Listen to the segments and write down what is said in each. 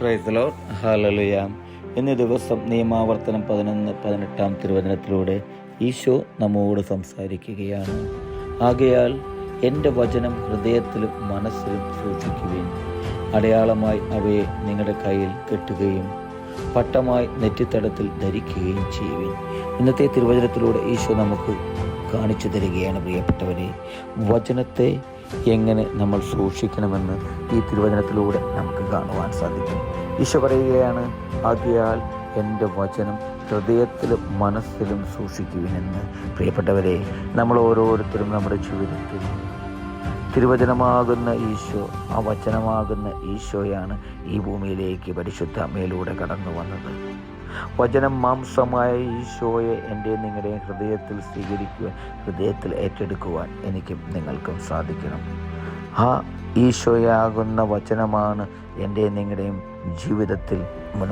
Praise the Lord. Hallelujah. ഇന്ന് ദിവസം നിയമാവർത്തനം 11:18 തിരുവചനത്തിലൂടെ ഈശോ നമ്മോട് സംസാരിക്കുകയാണ്. ആകയാൽ എൻ്റെ വചനം ഹൃദയത്തിലും മനസ്സിലും സൂക്ഷിക്കുകയും അടയാളമായി അവയെ നിങ്ങളുടെ കയ്യിൽ കെട്ടുകയും പട്ടമായി നെറ്റിത്തടത്തിൽ ധരിക്കുകയും ചെയ്യുവിൻ. ഇന്നത്തെ തിരുവചനത്തിലൂടെ ഈശോ നമുക്ക് കാണിച്ചു തരികയാണ്. പ്രിയപ്പെട്ടവരെ, വചനത്തെ എങ്ങനെ നമ്മൾ സൂക്ഷിക്കണമെന്ന് ഈ തിരുവചനത്തിലൂടെ നമുക്ക് കാണുവാൻ സാധിക്കും. ഈശോ പറയുകയാണ്, ആകയാൽ എൻ്റെ വചനം ഹൃദയത്തിലും മനസ്സിലും സൂക്ഷിക്കുവിനെന്ന്. പ്രിയപ്പെട്ടവരെ, നമ്മൾ ഓരോരുത്തരും നമ്മുടെ ജീവിതത്തിൽ തിരുവചനമാകുന്ന ഈശോ, ആ വചനമാകുന്ന ഈശോയാണ് ഈ ഭൂമിയിലേക്ക് പരിശുദ്ധ അമ്മയിലൂടെ കടന്നു വന്നത്. വചനം മാംസമായ ഈശോയെ എൻ്റെ നിങ്ങളുടെ ഹൃദയത്തിൽ സ്വീകരിക്കുവാൻ, ഹൃദയത്തിൽ ഏറ്റെടുക്കുവാൻ എനിക്കും നിങ്ങൾക്കും സാധിക്കണം. ആ ഈശോയാകുന്ന വചനമാണ് എൻ്റെ നിങ്ങളുടെയും ജീവിതത്തിൽ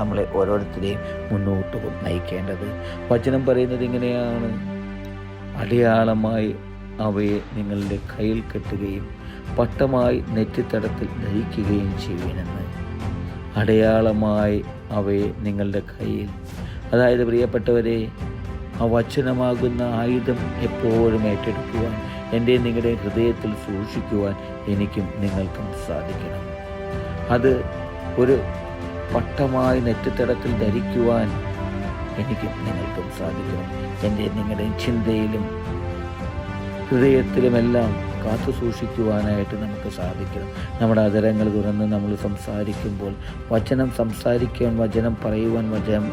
നമ്മളെ ഓരോരുത്തരെയും മുന്നോട്ട് നയിക്കേണ്ടത്. വചനം പറയുന്നത് ഇങ്ങനെയാണ്, അടയാളമായി അവയെ നിങ്ങളുടെ കയ്യിൽ കെട്ടുകയും പട്ടമായി നെറ്റിത്തടത്തിൽ ധരിക്കുകയും ചെയ്യുമെന്ന്. അടയാളമായി അവയെ നിങ്ങളുടെ കയ്യിൽ, അതായത് പ്രിയപ്പെട്ടവരെ, ആ വചനമാകുന്ന ആയുധം എപ്പോഴും ഏറ്റെടുക്കുവാൻ, എൻ്റെ നിങ്ങളുടെ ഹൃദയത്തിൽ സൂക്ഷിക്കുവാൻ എനിക്കും നിങ്ങൾക്കും സാധിക്കണം. അത് ഒരു പട്ടമായി നെറ്റിത്തടത്തിൽ ധരിക്കുവാൻ എനിക്കും നിങ്ങൾക്കും സാധിക്കണം. എൻ്റെ നിങ്ങളുടെ ചിന്തയിലും ഹൃദയത്തിലുമെല്ലാം കാത്തു സൂക്ഷിക്കുവാനായിട്ട് നമുക്ക് സാധിക്കണം. നമ്മുടെ അധരങ്ങൾ തുറന്ന് നമ്മൾ സംസാരിക്കുമ്പോൾ വചനം സംസാരിക്കുവാൻ, വചനം പറയുവാൻ, വചനം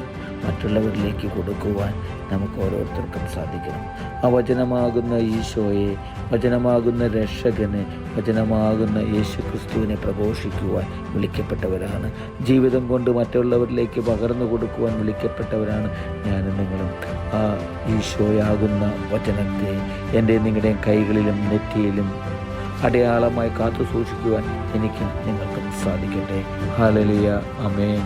മറ്റുള്ളവരിലേക്ക് കൊടുക്കുവാൻ നമുക്ക് ഓരോരുത്തർക്കും സാധിക്കണം. ആ വചനമാകുന്ന ഈശോയെ, വചനമാകുന്ന രക്ഷകന്, വചനമാകുന്ന യേശു ക്രിസ്തുവിനെ പ്രഘോഷിക്കുവാൻ വിളിക്കപ്പെട്ടവരാണ്. ജീവിതം കൊണ്ട് മറ്റുള്ളവരിലേക്ക് പകർന്നു കൊടുക്കുവാൻ വിളിക്കപ്പെട്ടവരാണ് ഞാനും നിങ്ങളും. ആ ഈശോയാകുന്ന വചനത്തെ എൻ്റെ നിങ്ങളുടെയും കൈകളിലും നെറ്റിയിലും അടയാളമായി കാത്തു സൂക്ഷിക്കുവാൻ എനിക്കും നിങ്ങൾക്കും സാധിക്കട്ടെ. ഹല്ലേലൂയ. ആമേൻ.